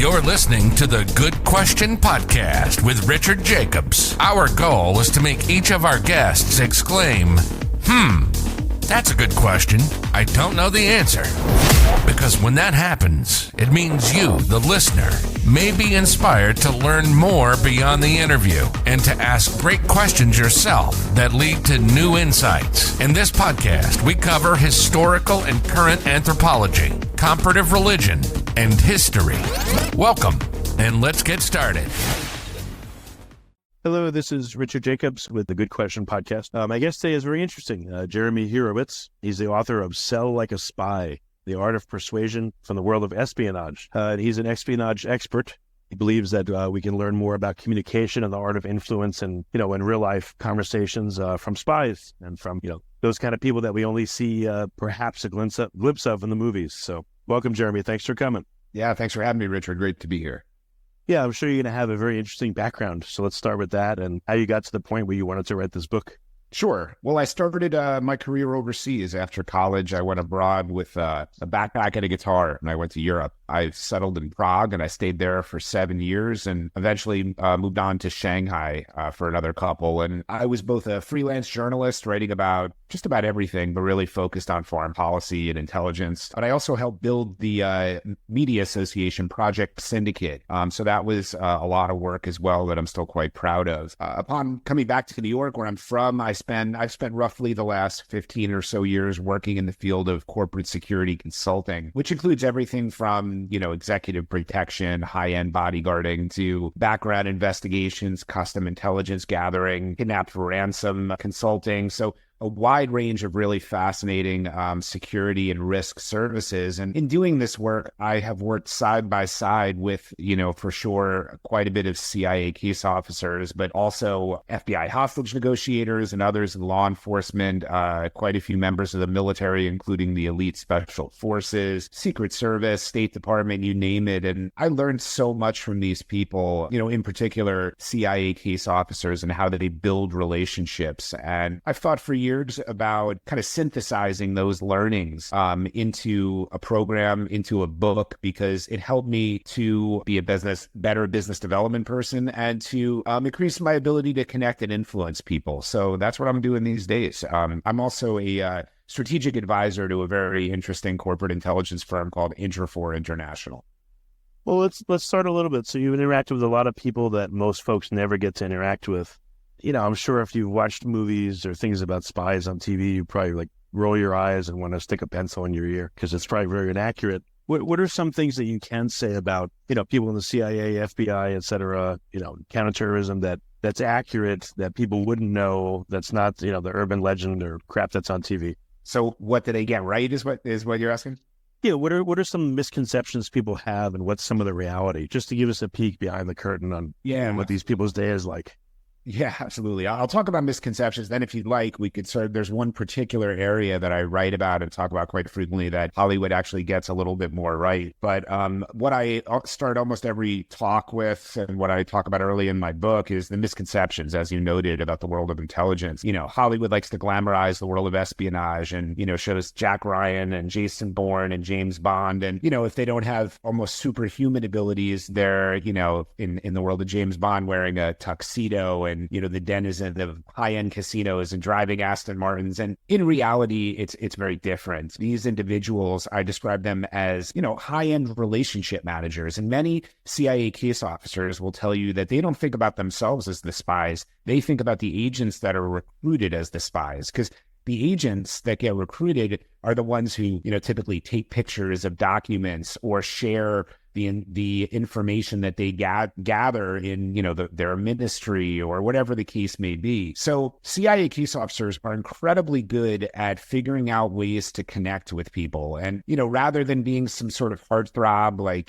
You're listening to the Good Question Podcast with Richard Jacobs. Our goal is to make each of our guests exclaim, that's a good question. I don't know the answer. Because when that happens, it means you, the listener, may be inspired to learn more beyond the interview and to ask great questions yourself that lead to new insights. In this podcast, we cover historical and current anthropology, comparative religion, and history. Welcome, and let's get started. Hello, this is Richard Jacobs with the Good Question Podcast. My guest today is very interesting. Jermey Hurewitz. He's the author of Sell Like a Spy, The Art of Persuasion from the World of Espionage. He's an espionage expert. He believes that we can learn more about communication and the art of influence and, in real life conversations from spies and from, those kind of people that we only see perhaps a glimpse of in the movies. So welcome, Jermey. Thanks for coming. Yeah, thanks for having me, Richard. Great to be here. Yeah, I'm sure you're going to have a very interesting background. So let's start with that and how you got to the point where you wanted to write this book. Sure. Well, I started my career overseas. After college, I went abroad with a backpack and a guitar, and I went to Europe. I settled in Prague, and I stayed there for 7 years and eventually moved on to Shanghai for another couple. And I was both a freelance journalist writing about just about everything, but really focused on foreign policy and intelligence. But I also helped build the media association Project Syndicate. So that was a lot of work as well that I'm still quite proud of. Upon coming back to New York, where I'm from, I've spent roughly the last 15 or so years working in the field of corporate security consulting, which includes everything from, executive protection, high-end bodyguarding to background investigations, custom intelligence gathering, kidnapped for ransom consulting. So a wide range of really fascinating security and risk services. And in doing this work, I have worked side by side with, for sure, quite a bit of CIA case officers, but also FBI hostage negotiators and others in law enforcement, quite a few members of the military, including the elite special forces, Secret Service, State Department, you name it. And I learned so much from these people, in particular CIA case officers and how they build relationships. And I've thought for years about kind of synthesizing those learnings into a program, into a book, because it helped me to be a better business development person and to increase my ability to connect and influence people. So that's what I'm doing these days. I'm also a strategic advisor to a very interesting corporate intelligence firm called Intrafor International. Well, let's start a little bit. So you've interacted with a lot of people that most folks never get to interact with. I'm sure if you've watched movies or things about spies on TV, you probably roll your eyes and want to stick a pencil in your ear because it's probably very inaccurate. What are some things that you can say about, people in the CIA, FBI, et cetera, counterterrorism that's accurate, that people wouldn't know, that's not, the urban legend or crap that's on TV? So what did they get right is what you're asking? Yeah, what are some misconceptions people have and what's some of the reality? Just to give us a peek behind the curtain on what these people's day is like. Yeah, absolutely. I'll talk about misconceptions. Then if you'd like, we could there's one particular area that I write about and talk about quite frequently that Hollywood actually gets a little bit more right. But what I start almost every talk with and what I talk about early in my book is the misconceptions, as you noted, about the world of intelligence. Hollywood likes to glamorize the world of espionage and, shows Jack Ryan and Jason Bourne and James Bond. And, if they don't have almost superhuman abilities, they're, in the world of James Bond wearing a tuxedo and, the denizens of high-end casinos and driving Aston Martins. And in reality, it's very different. These individuals, I describe them as, high-end relationship managers. And many CIA case officers will tell you that they don't think about themselves as the spies. They think about the agents that are recruited as the spies, because the agents that get recruited are the ones who, typically take pictures of documents or share the information that they gather in, their ministry or whatever the case may be. So CIA case officers are incredibly good at figuring out ways to connect with people. And, rather than being some sort of heartthrob like,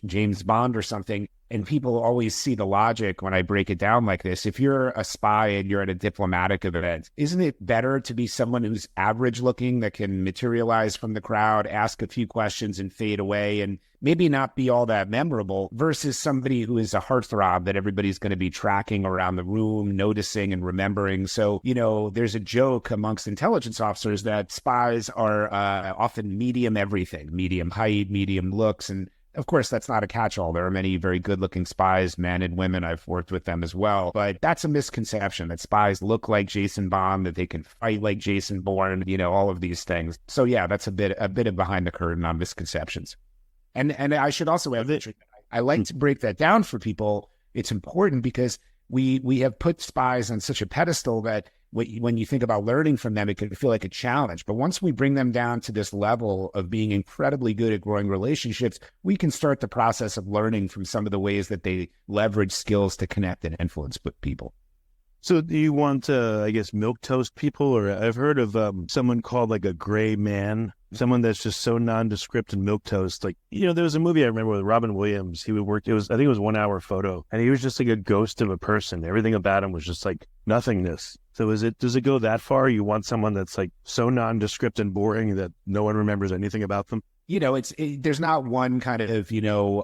James Bond or something, and people always see the logic when I break it down like this. If you're a spy and you're at a diplomatic event, isn't it better to be someone who's average looking, that can materialize from the crowd, ask a few questions and fade away and maybe not be all that memorable, versus somebody who is a heartthrob that everybody's going to be tracking around the room, noticing and remembering? So, there's a joke amongst intelligence officers that spies are often medium everything, medium height, medium looks, and Of course, that's not a catch-all. There are many very good-looking spies, men and women. I've worked with them as well. But that's a misconception, that spies look like Jason Bourne, that they can fight like Jason Bourne, all of these things. So yeah, that's a bit of behind the curtain on misconceptions. And I should also add that I like to break that down for people. It's important because we have put spies on such a pedestal that when you think about learning from them, it can feel like a challenge. But once we bring them down to this level of being incredibly good at growing relationships, we can start the process of learning from some of the ways that they leverage skills to connect and influence with people. So do you want to, milquetoast people? Or I've heard of someone called like a gray man, someone that's just so nondescript and milquetoast. Like, there was a movie I remember with Robin Williams. He would work, I think it was 1 hour photo, and he was just like a ghost of a person. Everything about him was just like nothingness. So does it go that far? You want someone that's like so nondescript and boring that no one remembers anything about them? There's not one kind of,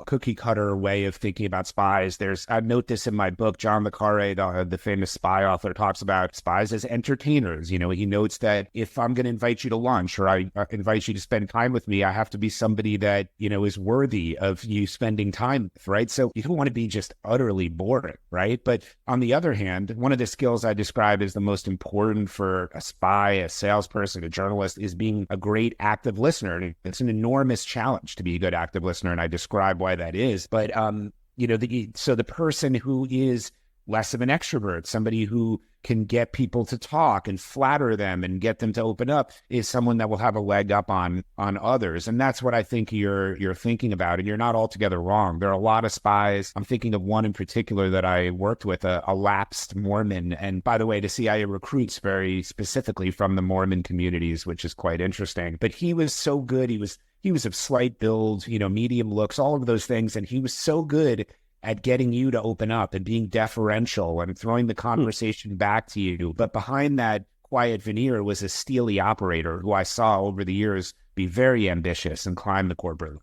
cookie cutter way of thinking about spies. I note this in my book. John le Carre, the famous spy author, talks about spies as entertainers. He notes that if I'm going to invite you to lunch or I invite you to spend time with me, I have to be somebody that, is worthy of you spending time with, right? So you don't want to be just utterly boring, right? But on the other hand, one of the skills I describe as the most important for a spy, a salesperson, a journalist is being a great active listener. And it's an enormous challenge to be a good active listener, and I describe why that is. But so the person who is less of an extrovert, somebody who can get people to talk and flatter them and get them to open up, is someone that will have a leg up on others. And that's what I think you're thinking about. And you're not altogether wrong. There are a lot of spies. I'm thinking of one in particular that I worked with, a lapsed Mormon. And by the way, the CIA recruits very specifically from the Mormon communities, which is quite interesting. But he was so good. He was of slight build, medium looks, all of those things. And he was so good at getting you to open up and being deferential and throwing the conversation back to you. But behind that quiet veneer was a steely operator who I saw over the years be very ambitious and climb the corporate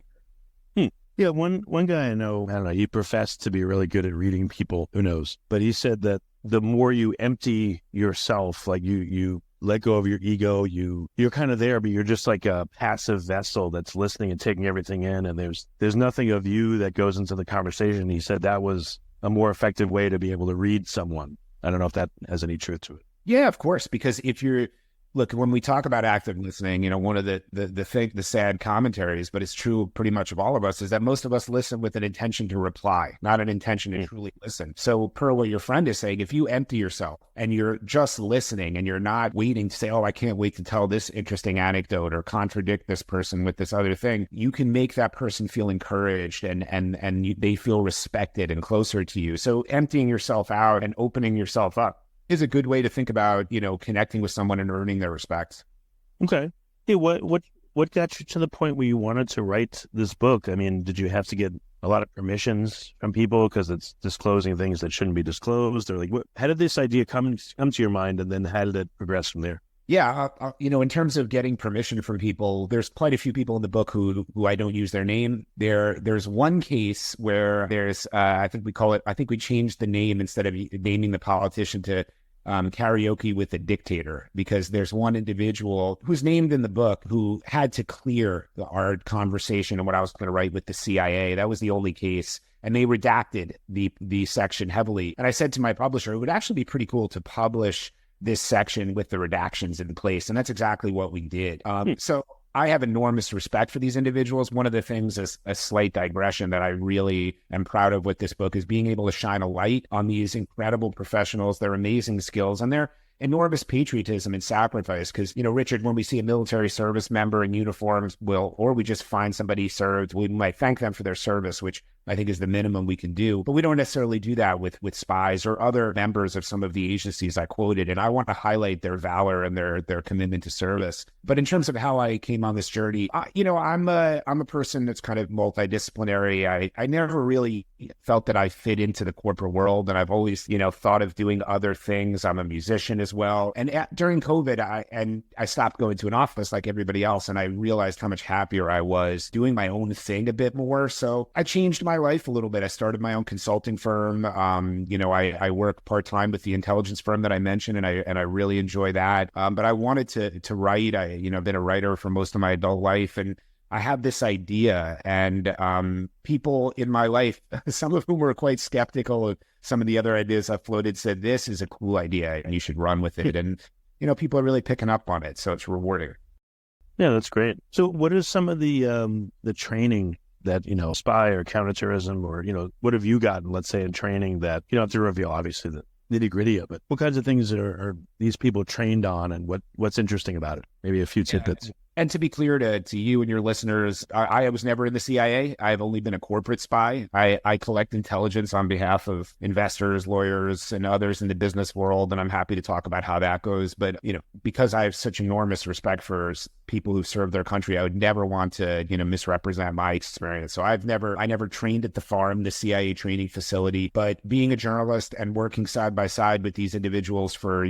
ladder. Yeah, one guy I don't know, he professed to be really good at reading people, who knows? But he said that the more you empty yourself, like you let go of your ego, you're kind of there, but you're just like a passive vessel that's listening and taking everything in, and there's nothing of you that goes into the conversation. He said that was a more effective way to be able to read someone. I don't know if that has any truth to it. Yeah, of course, because look, when we talk about active listening, one of the sad commentaries, but it's true pretty much of all of us, is that most of us listen with an intention to reply, not an intention to truly listen. So per what your friend is saying, if you empty yourself and you're just listening and you're not waiting to say, oh, I can't wait to tell this interesting anecdote or contradict this person with this other thing, you can make that person feel encouraged and they feel respected and closer to you. So emptying yourself out and opening yourself up is a good way to think about, connecting with someone and earning their respect. Okay. Hey, what got you to the point where you wanted to write this book? I mean, did you have to get a lot of permissions from people because it's disclosing things that shouldn't be disclosed? Or how did this idea come to your mind, and then how did it progress from there? Yeah, in terms of getting permission from people, there's quite a few people in the book who I don't use their name. There's one case where there's, I think we changed the name instead of naming the politician to karaoke with a dictator, because there's one individual who's named in the book who had to clear our conversation and what I was going to write with the CIA. That was the only case. And they redacted the section heavily. And I said to my publisher, it would actually be pretty cool to publish this section with the redactions in place. And that's exactly what we did. So I have enormous respect for these individuals. One of the things, is a slight digression, that I really am proud of with this book is being able to shine a light on these incredible professionals, their amazing skills, and their enormous patriotism and sacrifice. Because, Richard, when we see a military service member in uniforms, or we just find somebody served, we might thank them for their service, which I think is the minimum we can do. But we don't necessarily do that with spies or other members of some of the agencies I quoted. And I want to highlight their valor and their commitment to service. But in terms of how I came on this journey, I'm a person that's kind of multidisciplinary. I never really felt that I fit into the corporate world. And I've always, thought of doing other things. I'm a musician as well. And during COVID, I stopped going to an office like everybody else. And I realized how much happier I was doing my own thing a bit more. So I changed my life a little bit. I started my own consulting firm. I work part-time with the intelligence firm that I mentioned, and I really enjoy that. But I wanted to write. I've been a writer for most of my adult life, and I have this idea, and people in my life, some of whom were quite skeptical of some of the other ideas I floated, said, this is a cool idea and you should run with it. And, people are really picking up on it. So it's rewarding. Yeah, that's great. So what is some of the training that, spy or counterterrorism or, what have you gotten, let's say, in training that you don't have to reveal, obviously, the nitty gritty of it? What kinds of things are these people trained on, and what's interesting about it? Maybe a few tidbits. And to be clear to you and your listeners, I was never in the CIA. I've only been a corporate spy. I collect intelligence on behalf of investors, lawyers, and others in the business world, and I'm happy to talk about how that goes. But, because I have such enormous respect for people who've served their country, I would never want to, misrepresent my experience. So I never trained at the farm, the CIA training facility, but being a journalist and working side by side with these individuals for,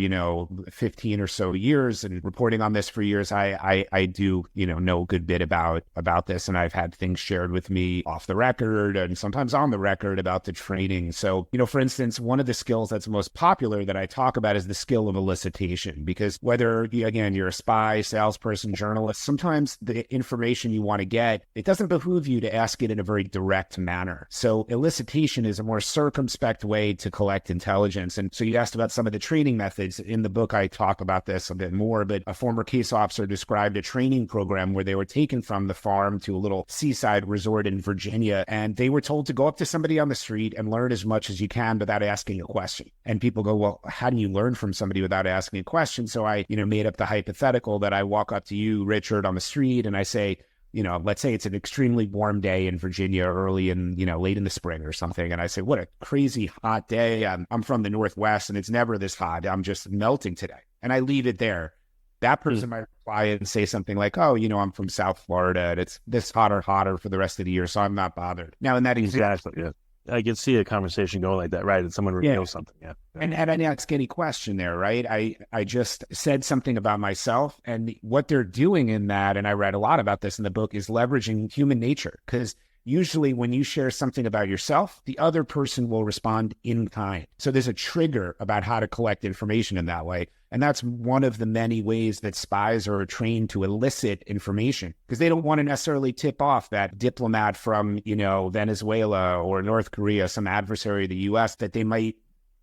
15 or so years and reporting on this for years, I do, know a good bit about this. And I've had things shared with me off the record and sometimes on the record about the training. So, for instance, one of the skills that's most popular that I talk about is the skill of elicitation, because whether, you're a spy, salesperson, journalist, sometimes the information you want to get, it doesn't behoove you to ask it in a very direct manner. So elicitation is a more circumspect way to collect intelligence. And so you asked about some of the training methods. In the book, I talk about this a bit more, but a former case officer described a training program where they were taken from the farm to a little seaside resort in Virginia, and they were told to go up to somebody on the street and learn as much as you can without asking a question. And people go, well, how do you learn from somebody without asking a question? So I, made up the hypothetical that I walk up to you, Richard, on the street, and I say, let's say it's an extremely warm day in Virginia early in, late in the spring or something. And I say, what a crazy hot day. I'm from the Northwest and it's never this hot. I'm just melting today. And I leave it there. That person might reply and say something like, oh, I'm from South Florida and it's this hotter for the rest of the year, so I'm not bothered. Now, in that example, exactly, yeah. I can see a conversation going like that, right? And someone reveals something, yeah. And I didn't ask any question there, right? I just said something about myself, and what they're doing in that, and I read a lot about this in the book, is leveraging human nature, because usually when you share something about yourself, the other person will respond in kind. So there's a trigger about how to collect information in that way. And that's one of the many ways that spies are trained to elicit information, because they don't want to necessarily tip off that diplomat from, Venezuela or North Korea, some adversary of the U.S., that they might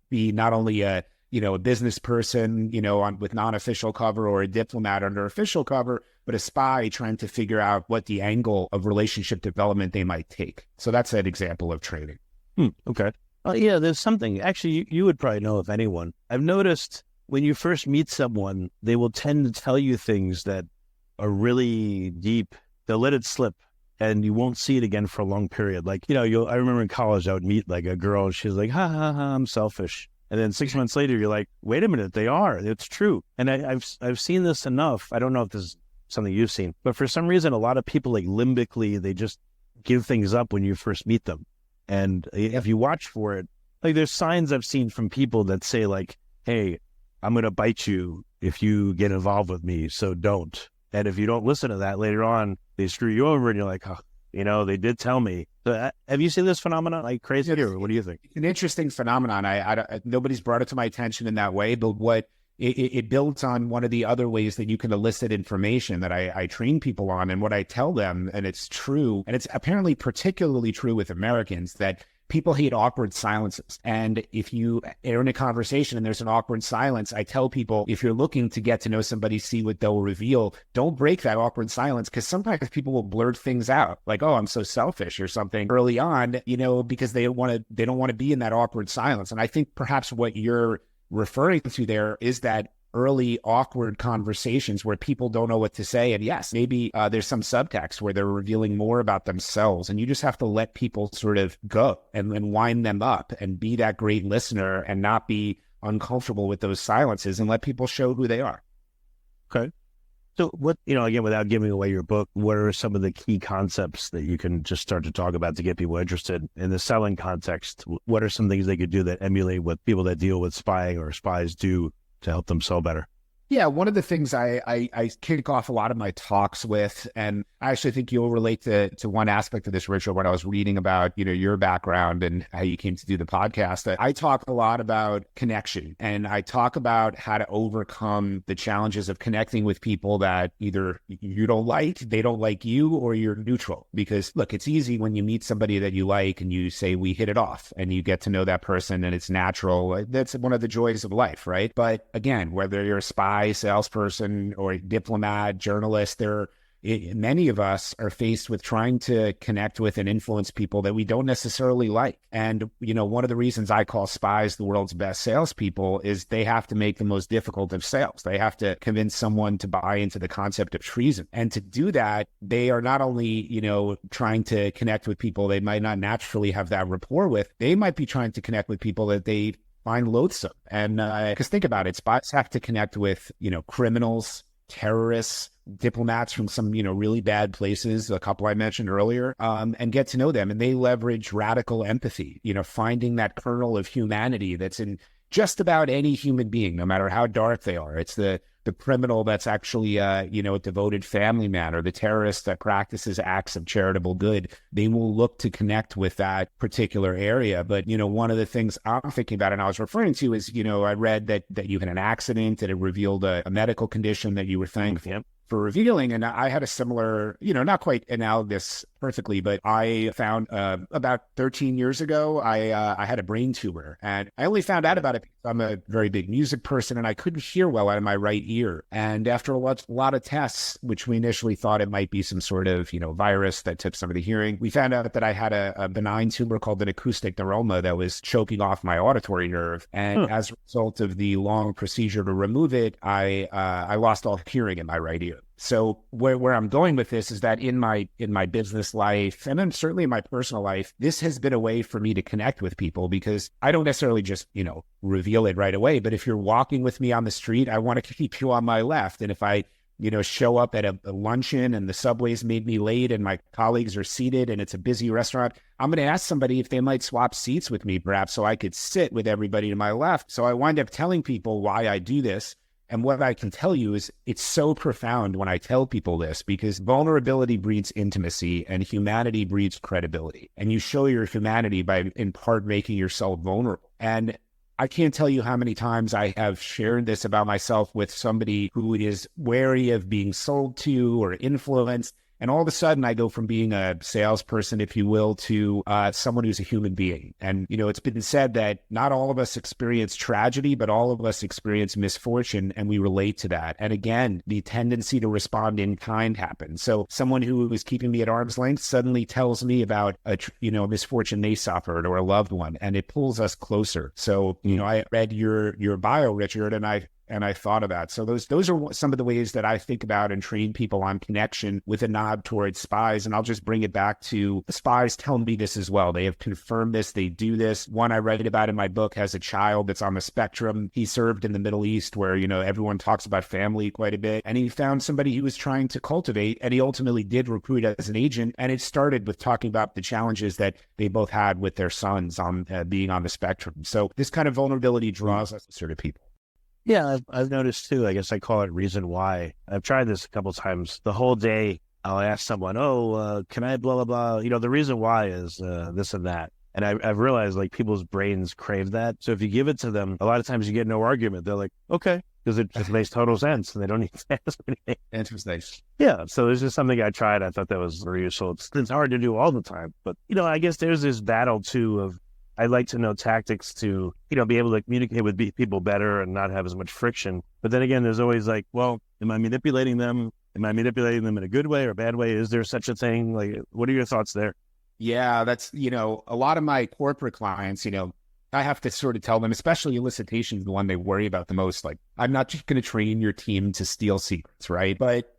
be not only a business person, with non-official cover, or a diplomat under official cover, but a spy trying to figure out what the angle of relationship development they might take. So that's an example of training. Okay. Yeah, there's something. Actually, you would probably know, if anyone. I've noticed when you first meet someone, they will tend to tell you things that are really deep. They'll let it slip, and you won't see it again for a long period. Like, I remember in college, I would meet like a girl, and she's like, ha, ha, ha, I'm selfish. And then 6 months later, you're like, wait a minute, they are. It's true. And I've seen this enough. I don't know if this is something you've seen, but for some reason, a lot of people, like, limbically, they just give things up when you first meet them. And if you watch for it, like, there's signs I've seen from people that say, like, hey, I'm going to bite you if you get involved with me, so don't. And if you don't listen to that later on, they screw you over, and you're like, oh, they did tell me. So, have you seen this phenomenon like crazy, or what do you think? It's an interesting phenomenon. I nobody's brought it to my attention in that way, but what it builds on one of the other ways that you can elicit information that I train people on, and what I tell them, and it's true, and it's apparently particularly true with Americans, that people hate awkward silences. And if you are in a conversation and there's an awkward silence, I tell people, if you're looking to get to know somebody, see what they'll reveal, don't break that awkward silence, because sometimes people will blurt things out, like, oh, I'm so selfish or something early on, because they don't want to be in that awkward silence. And I think perhaps what you're referring to there is that early awkward conversations where people don't know what to say. And yes, maybe there's some subtext where they're revealing more about themselves, and you just have to let people sort of go and wind them up and be that great listener and not be uncomfortable with those silences, and let people show who they are. Okay. So what, again, without giving away your book, what are some of the key concepts that you can just start to talk about to get people interested in the selling context? What are some things they could do that emulate what people that deal with spying or spies do to help them sell better? Yeah, one of the things I kick off a lot of my talks with, and I actually think you'll relate to one aspect of this, Richard, when I was reading about, your background and how you came to do the podcast. I talk a lot about connection, and I talk about how to overcome the challenges of connecting with people that either you don't like, they don't like you, or you're neutral. Because look, it's easy when you meet somebody that you like and you say, we hit it off, and you get to know that person and it's natural. That's one of the joys of life, right? But again, whether you're a spy, salesperson, or a diplomat, journalist, many of us are faced with trying to connect with and influence people that we don't necessarily like. And, one of the reasons I call spies the world's best salespeople is they have to make the most difficult of sales. They have to convince someone to buy into the concept of treason. And to do that, they are not only, trying to connect with people they might not naturally have that rapport with, they might be trying to connect with people that they find loathsome. And because think about it, spies have to connect with, criminals, terrorists, diplomats from some, really bad places, a couple I mentioned earlier, and get to know them. And they leverage radical empathy, finding that kernel of humanity that's in just about any human being, no matter how dark they are. It's the criminal that's actually, a devoted family man, or the terrorist that practices acts of charitable good. They will look to connect with that particular area. But, one of the things I'm thinking about and I was referring to is, I read that you had an accident, that it revealed a medical condition that you were thankful for revealing. And I had a similar, not quite analogous perfectly, but I found about 13 years ago, I had a brain tumor, and I only found out about it because I'm a very big music person and I couldn't hear well out of my right ear. And after a lot of tests, which we initially thought it might be some sort of, virus that took some of the hearing, we found out that I had a benign tumor called an acoustic neuroma that was choking off my auditory nerve. And as a result of the long procedure to remove it, I lost all hearing in my right ear. So where I'm going with this is that in my business life, and then certainly in my personal life, this has been a way for me to connect with people, because I don't necessarily just, reveal it right away. But if you're walking with me on the street, I want to keep you on my left. And if I, show up at a luncheon and the subway's made me late and my colleagues are seated and it's a busy restaurant, I'm going to ask somebody if they might swap seats with me, perhaps, so I could sit with everybody to my left. So I wind up telling people why I do this. And what I can tell you is it's so profound when I tell people this, because vulnerability breeds intimacy and humanity breeds credibility. And you show your humanity by, in part, making yourself vulnerable. And I can't tell you how many times I have shared this about myself with somebody who is wary of being sold to or influenced. And all of a sudden, I go from being a salesperson, if you will, to someone who's a human being. And, it's been said that not all of us experience tragedy, but all of us experience misfortune, and we relate to that. And again, the tendency to respond in kind happens. So someone who is keeping me at arm's length suddenly tells me about a misfortune they suffered, or a loved one, and it pulls us closer. So, I read your bio, Richard, and I thought about. So those are some of the ways that I think about and train people on connection, with a nod towards spies. And I'll just bring it back to the spies tell me this as well. They have confirmed this. They do this. One I read about in my book has a child that's on the spectrum. He served in the Middle East, where, everyone talks about family quite a bit. And he found somebody he was trying to cultivate, and he ultimately did recruit as an agent. And it started with talking about the challenges that they both had with their sons on being on the spectrum. So this kind of vulnerability draws us to sort of people. Yeah, I've noticed too. I guess I call it reason why. I've tried this a couple of times. The whole day, I'll ask someone, can I blah, blah, blah. The reason why is this and that. And I've realized, like, people's brains crave that. So if you give it to them, a lot of times you get no argument. They're like, okay, because it just makes total sense and they don't need to ask anything. Interesting. Yeah, so it's just something I tried. I thought that was very useful. It's hard to do all the time. But, I guess there's this battle too of, I'd like to know tactics to, be able to communicate with people better and not have as much friction. But then again, there's always like, well, am I manipulating them? Am I manipulating them in a good way or a bad way? Is there such a thing? Like, what are your thoughts there? Yeah, that's, a lot of my corporate clients, I have to sort of tell them, especially elicitation is the one they worry about the most. Like, I'm not just going to train your team to steal secrets, right? But,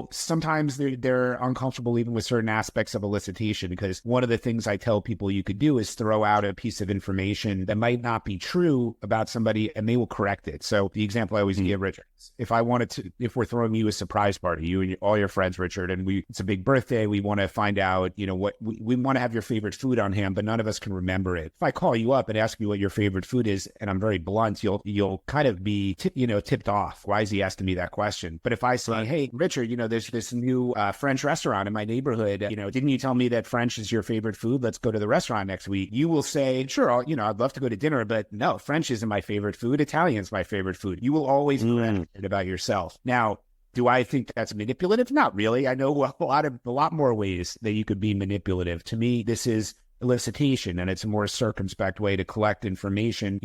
sometimes they're uncomfortable even with certain aspects of elicitation, because one of the things I tell people you could do is throw out a piece of information that might not be true about somebody, and they will correct it. So the example I always give, Richard, if we're throwing you a surprise party, you and all your friends, Richard, and it's a big birthday, we want to find out, what we want to have your favorite food on hand, but none of us can remember it. If I call you up and ask you what your favorite food is, and I'm very blunt, you'll kind of be tipped off. Why is he asking me that question? But if I say, hey, Richard, there's this new French restaurant in my neighborhood. Didn't you tell me that French is your favorite food? Let's go to the restaurant next week. You will say, sure, I'd love to go to dinner, but no, French isn't my favorite food. Italian's my favorite food. You will always be confident about yourself. Now, do I think that's manipulative? Not really. I know a lot more ways that you could be manipulative. To me, this is elicitation, and it's a more circumspect way to collect information.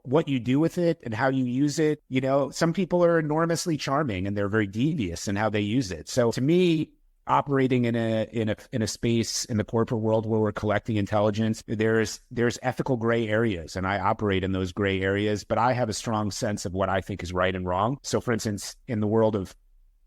What you do with it and how you use it. Some people are enormously charming and they're very devious in how they use it. So to me, operating in a space in the corporate world where we're collecting intelligence, there's ethical gray areas, and I operate in those gray areas, but I have a strong sense of what I think is right and wrong. So for instance, in the world of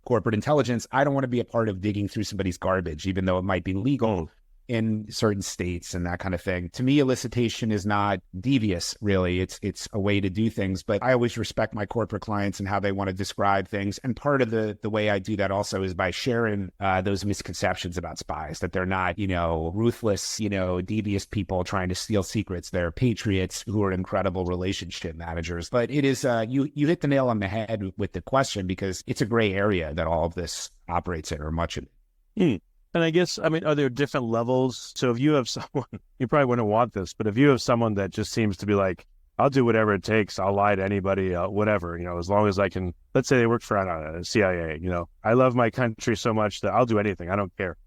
corporate intelligence, I don't want to be a part of digging through somebody's garbage, even though it might be legal in certain states and that kind of thing. To me, elicitation is not devious, really. It's a way to do things, but I always respect my corporate clients and how they want to describe things. And part of the way I do that also is by sharing those misconceptions about spies, that they're not, ruthless, devious people trying to steal secrets. They're patriots who are incredible relationship managers. But it is, you hit the nail on the head with the question, because it's a gray area that all of this operates in, or much of it. And I guess, are there different levels? So if you have someone, you probably wouldn't want this, but if you have someone that just seems to be like, I'll do whatever it takes, I'll lie to anybody, whatever, as long as I can, let's say they work for, I don't know, CIA, I love my country so much that I'll do anything, I don't care.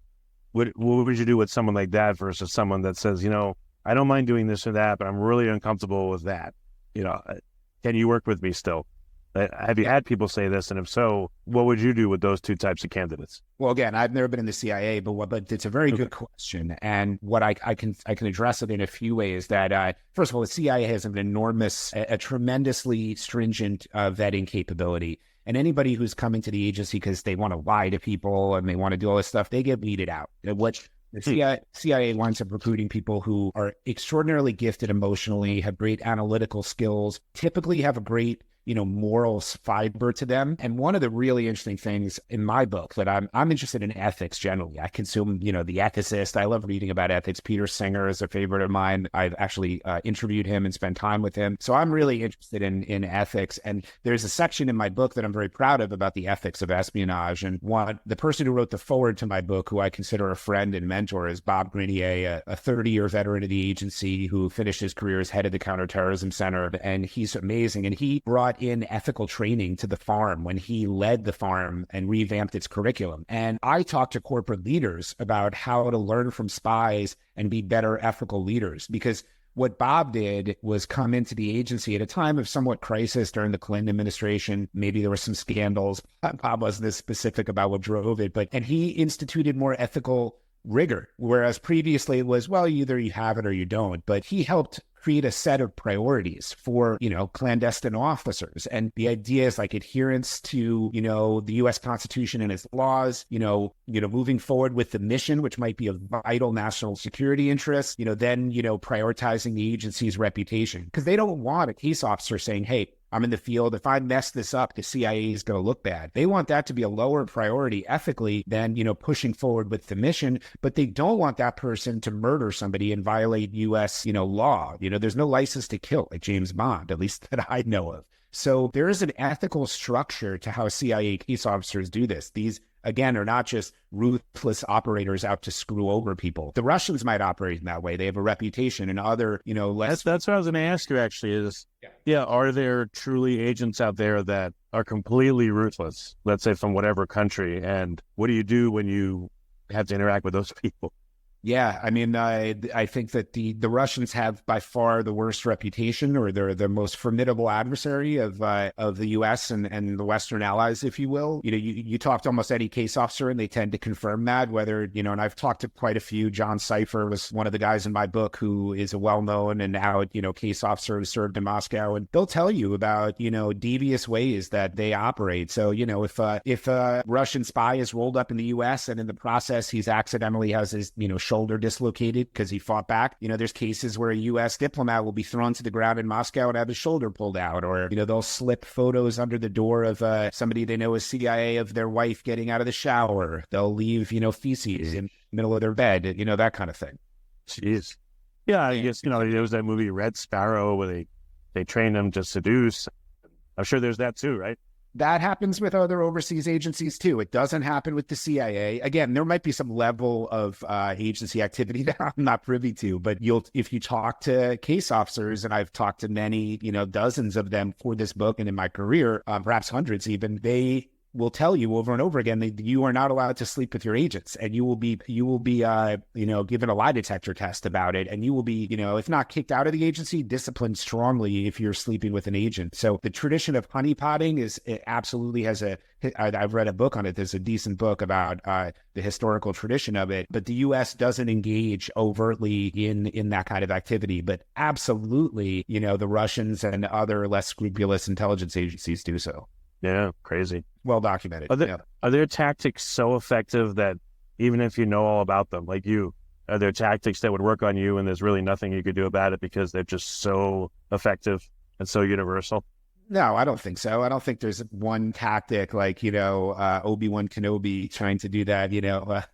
What would you do with someone like that versus someone that says, I don't mind doing this or that, but I'm really uncomfortable with that? Can you work with me still? Have you had people say this? And if so, what would you do with those two types of candidates? Well, again, I've never been in the CIA, but it's a very good question. And what I can address it in a few ways. That first of all, the CIA has a tremendously stringent vetting capability. And anybody who's coming to the agency because they want to lie to people and they want to do all this stuff, they get weeded out. The CIA winds up recruiting people who are extraordinarily gifted emotionally, have great analytical skills, typically have a great moral fiber to them. And one of the really interesting things in my book, that I'm interested in ethics generally. I consume, the ethicist. I love reading about ethics. Peter Singer is a favorite of mine. I've actually interviewed him and spent time with him. So I'm really interested in ethics. And there's a section in my book that I'm very proud of about the ethics of espionage. And the person who wrote the foreword to my book, who I consider a friend and mentor, is Bob Grenier, a 30-year veteran of the agency who finished his career as head of the Counterterrorism Center. And he's amazing. And he brought in ethical training to the farm when he led the farm and revamped its curriculum. And I talked to corporate leaders about how to learn from spies and be better ethical leaders, because what Bob did was come into the agency at a time of somewhat crisis during the Clinton administration. Maybe there were some scandals. Bob wasn't as specific about what drove it, and he instituted more ethical rigor, whereas previously it was, well, either you have it or you don't. But he helped create a set of priorities for, clandestine officers. And the idea is like adherence to, the U.S. Constitution and its laws, moving forward with the mission, which might be a vital national security interest, then, prioritizing the agency's reputation. Because they don't want a case officer saying, hey, I'm in the field. If I mess this up, the CIA is going to look bad. They want that to be a lower priority ethically than, pushing forward with the mission. But they don't want that person to murder somebody and violate U.S., law. There's no license to kill, like James Bond, at least that I know of. So there is an ethical structure to how CIA case officers do this. These, again, are not just ruthless operators out to screw over people. The Russians might operate in that way. They have a reputation, and other, less. That's what I was going to ask you, actually, is, are there truly agents out there that are completely ruthless, let's say from whatever country? And what do you do when you have to interact with those people? Yeah, I think that the Russians have by far the worst reputation, or they're the most formidable adversary of the U.S. and the Western allies, if you will. You talk to almost any case officer, and they tend to confirm that. Whether and I've talked to quite a few. John Cipher was one of the guys in my book who is a well-known and now case officer who served in Moscow, and they'll tell you about devious ways that they operate. So if a Russian spy is rolled up in the U.S. and in the process he's accidentally has his shoulder dislocated because he fought back. There's cases where a U.S. diplomat will be thrown to the ground in Moscow and have his shoulder pulled out, or, they'll slip photos under the door of somebody they know is CIA of their wife getting out of the shower. They'll leave, feces in the middle of their bed, that kind of thing. Jeez. Yeah, I guess, there was that movie Red Sparrow where they trained him to seduce. I'm sure there's that too, right? That happens with other overseas agencies too. It doesn't happen with the CIA. Again, there might be some level of agency activity that I'm not privy to, but if you talk to case officers, and I've talked to many, dozens of them for this book and in my career, perhaps hundreds even, they will tell you over and over again that you are not allowed to sleep with your agents, and you will be given a lie detector test about it, and you will be, if not kicked out of the agency, disciplined strongly if you're sleeping with an agent. So the tradition of honeypotting it absolutely has I've read a book on it. There's a decent book about the historical tradition of it, but the U.S. doesn't engage overtly in that kind of activity. But absolutely, the Russians and other less scrupulous intelligence agencies do so. Yeah, crazy. Well documented. Are there tactics so effective that even if you know all about them, like are there tactics that would work on you and there's really nothing you could do about it because they're just so effective and so universal? No, I don't think so. I don't think there's one tactic like, Obi-Wan Kenobi trying to do that,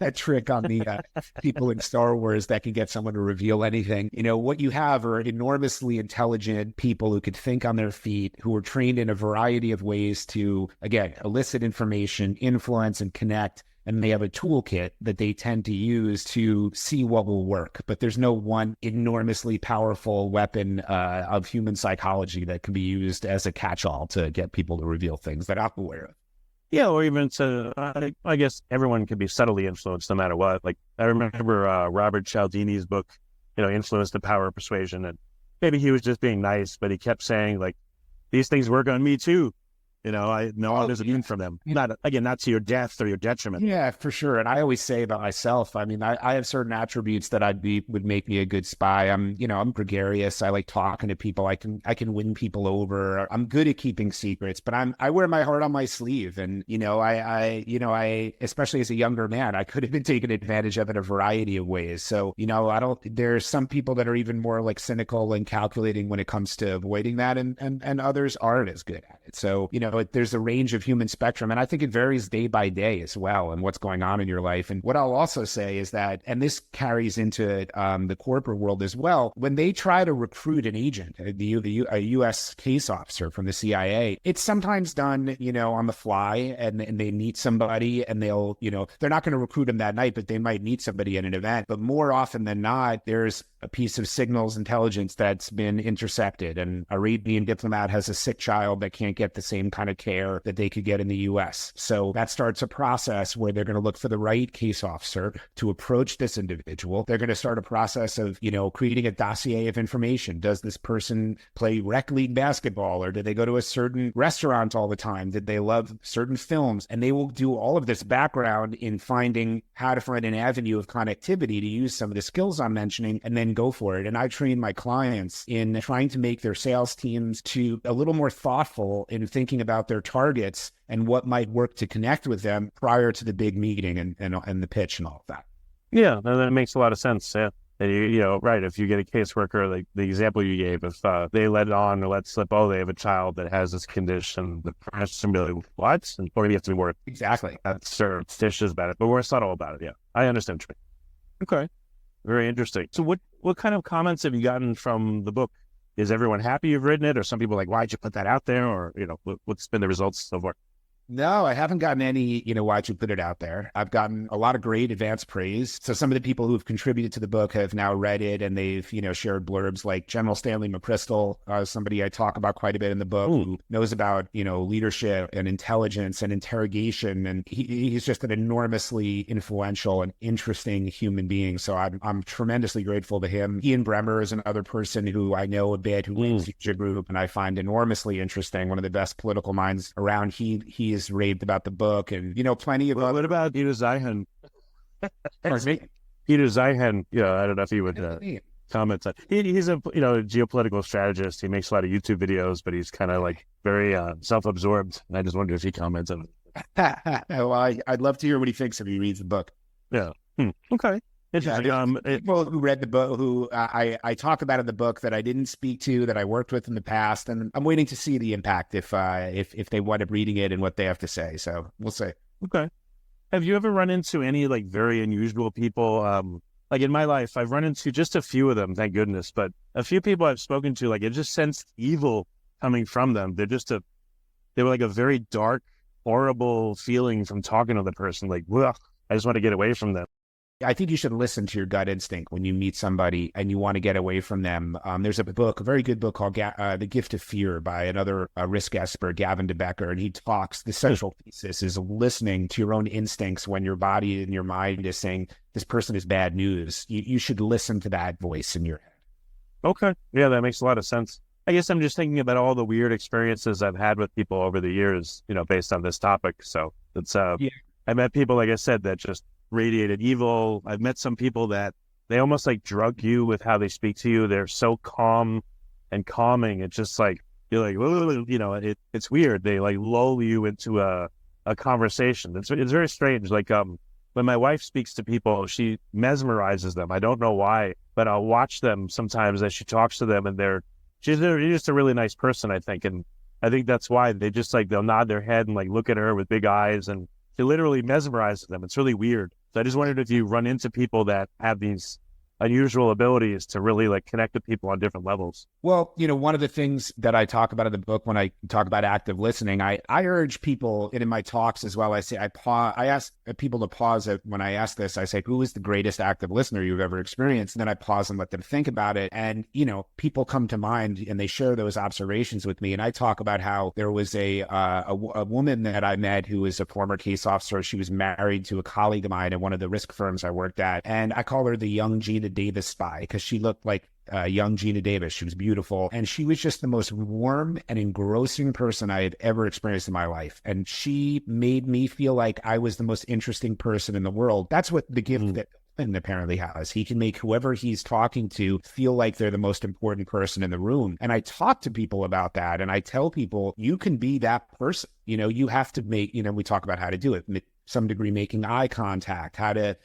that trick on the people in Star Wars that can get someone to reveal anything. What you have are enormously intelligent people who could think on their feet, who are trained in a variety of ways to, again, elicit information, influence, and connect. And they have a toolkit that they tend to use to see what will work. But there's no one enormously powerful weapon of human psychology that can be used as a catch-all to get people to reveal things that I'm aware of. Yeah, or even I guess everyone can be subtly influenced no matter what. Like, I remember Robert Cialdini's book, Influence, the Power of Persuasion. And maybe he was just being nice, but he kept saying, like, these things work on me too. I know there's immune from them. Not to your death or your detriment. Yeah, for sure. And I always say about myself, I mean, I have certain attributes that would make me a good spy. I'm gregarious. I like talking to people. I can win people over. I'm good at keeping secrets, but I wear my heart on my sleeve. And, I especially as a younger man, I could have been taken advantage of in a variety of ways. So, there's some people that are even more like cynical and calculating when it comes to avoiding that. And others aren't as good at it. So, there's a range of human spectrum, and I think it varies day by day as well, and what's going on in your life. And what I'll also say is that, and this carries into the corporate world as well, when they try to recruit an agent, a U.S. case officer from the CIA, it's sometimes done, on the fly, and they meet somebody, and they'll, they're not going to recruit them that night, but they might meet somebody at an event. But more often than not, there's a piece of signals intelligence that's been intercepted, and a Arabian diplomat has a sick child that can't get the same kind of care that they could get in the U.S. So that starts a process where they're going to look for the right case officer to approach this individual. They're going to start a process of, creating a dossier of information. Does this person play rec league basketball, or do they go to a certain restaurant all the time? Did they love certain films? And they will do all of this background in finding how to find an avenue of connectivity to use some of the skills I'm mentioning, and then go for it. And I train my clients in trying to make their sales teams to a little more thoughtful in thinking about their targets and what might work to connect with them prior to the big meeting and the pitch and all of that. Yeah, that makes a lot of sense. Yeah. And right. If you get a caseworker, like the example you gave, if they let on or let slip, they have a child that has this condition, the parents will be like, what? Or you have to be more exactly surreptitious about it, but more subtle about it. Yeah, I understand. Okay, very interesting. So what kind of comments have you gotten from the book? Is everyone happy you've written it, or some people like, why'd you put that out there? Or, what's been the results so far? No, I haven't gotten any, why'd you put it out there? I've gotten a lot of great advanced praise. So some of the people who've contributed to the book have now read it, and they've, shared blurbs like General Stanley McChrystal, somebody I talk about quite a bit in the book, who knows about, leadership and intelligence and interrogation. And he's just an enormously influential and interesting human being. So I'm tremendously grateful to him. Ian Bremmer is another person who I know a bit, who leads Future Group, and I find enormously interesting. One of the best political minds around. He is raved about the book, and plenty of what about Peter Zeihan? Peter Zeihan, I don't know if he would comment on. He's a geopolitical strategist. He makes a lot of YouTube videos, but he's kind of like very self-absorbed, and I just wonder if he comments on it. Well, I'd love to hear what he thinks if he reads the book. Yeah. Okay. Interesting. People who read the book, who I talk about in the book that I didn't speak to, that I worked with in the past, and I'm waiting to see the impact if they wind up reading it and what they have to say. So we'll see. Okay. Have you ever run into any like very unusual people? Like in my life, I've run into just a few of them, thank goodness, but a few people I've spoken to, like it just sensed evil coming from them. They're just they were like a very dark, horrible feeling from talking to the person. Like, ugh, I just want to get away from them. I think you should listen to your gut instinct when you meet somebody and you want to get away from them. There's a book, a very good book called The Gift of Fear by another risk expert, Gavin DeBecker, and he talks, the central thesis is listening to your own instincts when your body and your mind is saying, this person is bad news. You should listen to that voice in your head. Okay. Yeah, that makes a lot of sense. I guess I'm just thinking about all the weird experiences I've had with people over the years, based on this topic. So it's, I met people, like I said, that just radiated evil. I've met some people that they almost like drug you with how they speak to you. They're so calm and calming. It's just like, you're like, it's weird. They like lull you into a conversation. It's very strange. Like, when my wife speaks to people, she mesmerizes them. I don't know why, but I'll watch them sometimes as she talks to them, and she's just a really nice person, I think. And I think that's why they just like, they'll nod their head and like look at her with big eyes, and she literally mesmerizes them. It's really weird. So I just wondered if you run into people that have these unusual abilities to really like connect with people on different levels. Well, one of the things that I talk about in the book when I talk about active listening, I urge people, and in my talks as well, I ask people to pause it when I ask this. I say, who is the greatest active listener you've ever experienced? And then I pause and let them think about it. And, people come to mind and they share those observations with me. And I talk about how there was a woman that I met who was a former case officer. She was married to a colleague of mine at one of the risk firms I worked at. And I call her the young Gina Davis spy because she looked like young Gina Davis. She was beautiful. And she was just the most warm and engrossing person I had ever experienced in my life. And she made me feel like I was the most interesting person in the world. That's what the gift that Clinton apparently has. He can make whoever he's talking to feel like they're the most important person in the room. And I talk to people about that. And I tell people, you can be that person. You have to make, we talk about how to do it, some degree making eye contact, how to,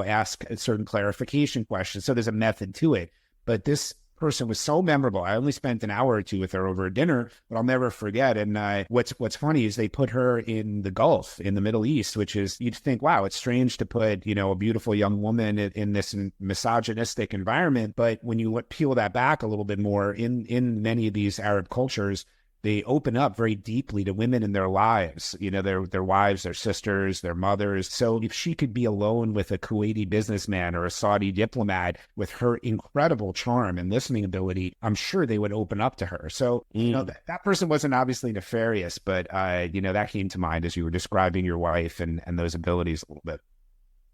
ask a certain clarification questions. So there's a method to it. But this person was so memorable. I only spent an hour or two with her over a dinner, but I'll never forget. And what's funny is they put her in the Gulf, in the Middle East, which is, you'd think, wow, it's strange to put, a beautiful young woman in this misogynistic environment. But when you peel that back a little bit more, in many of these Arab cultures, they open up very deeply to women in their lives, their wives, their sisters, their mothers. So if she could be alone with a Kuwaiti businessman or a Saudi diplomat with her incredible charm and listening ability, I'm sure they would open up to her. So, that person wasn't obviously nefarious, but, that came to mind as you were describing your wife and those abilities a little bit.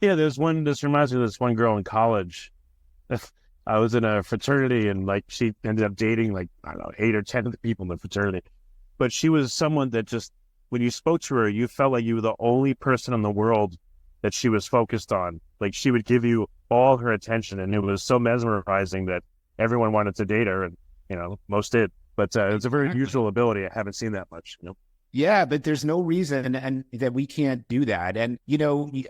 Yeah, this reminds me of this one girl in college. I was in a fraternity, and like she ended up dating like, I don't know, 8 or 10 of the people in the fraternity. But she was someone that just, when you spoke to her, you felt like you were the only person in the world that she was focused on. Like she would give you all her attention, and it was so mesmerizing that everyone wanted to date her, and most did. But it's a very unusual ability. I haven't seen that much. Yeah, but there's no reason and that we can't do that. And,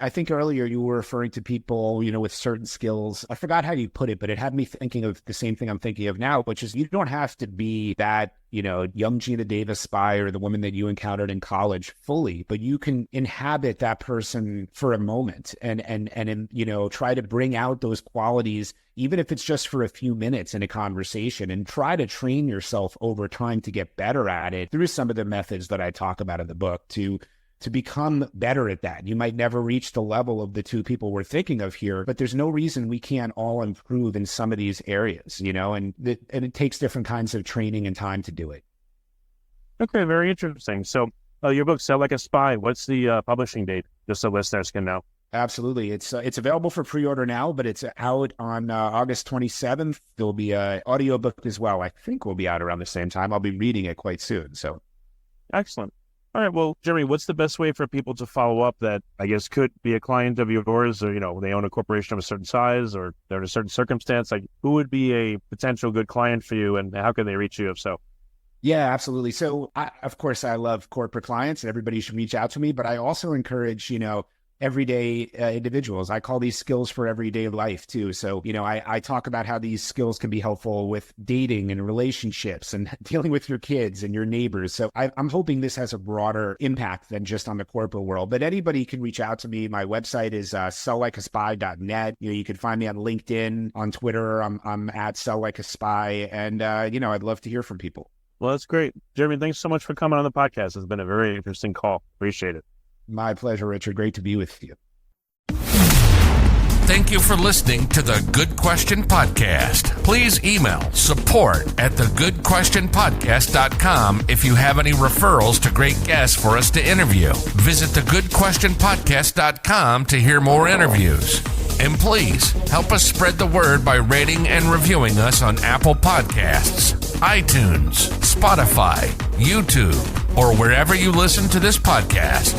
I think earlier you were referring to people, with certain skills. I forgot how you put it, but it had me thinking of the same thing I'm thinking of now, which is you don't have to be that, young Gina Davis spy or the woman that you encountered in college fully, but you can inhabit that person for a moment and try to bring out those qualities, even if it's just for a few minutes in a conversation, and try to train yourself over time to get better at it through some of the methods that I talk about in the book to become better at that. You might never reach the level of the two people we're thinking of here, but there's no reason we can't all improve in some of these areas, and it takes different kinds of training and time to do it. Okay, very interesting. So your book, Sell Like a Spy, what's the publishing date, just so listeners can know? Absolutely. It's available for pre-order now, but it's out on August 27th. There'll be an audiobook as well. I think will be out around the same time. I'll be reading it quite soon. So excellent. All right. Well, Jeremy, what's the best way for people to follow up that I guess could be a client of yours, or, they own a corporation of a certain size, or they're in a certain circumstance? Like, who would be a potential good client for you, and how can they reach you if so? Yeah, absolutely. So of course I love corporate clients and everybody should reach out to me, but I also encourage, everyday individuals. I call these skills for everyday life too. So, I talk about how these skills can be helpful with dating and relationships and dealing with your kids and your neighbors. So I'm hoping this has a broader impact than just on the corporate world, but anybody can reach out to me. My website is selllikeaspy.net. You can find me on LinkedIn, on Twitter. I'm at selllikeaspy. And, I'd love to hear from people. Well, that's great. Jeremy, thanks so much for coming on the podcast. It's been a very interesting call. Appreciate it. My pleasure, Richard. Great to be with you. Thank you for listening to the Good Question Podcast. Please email support@thegoodquestionpodcast.com if you have any referrals to great guests for us to interview. Visit thegoodquestionpodcast.com to hear more interviews. And please help us spread the word by rating and reviewing us on Apple Podcasts, iTunes, Spotify, YouTube, or wherever you listen to this podcast.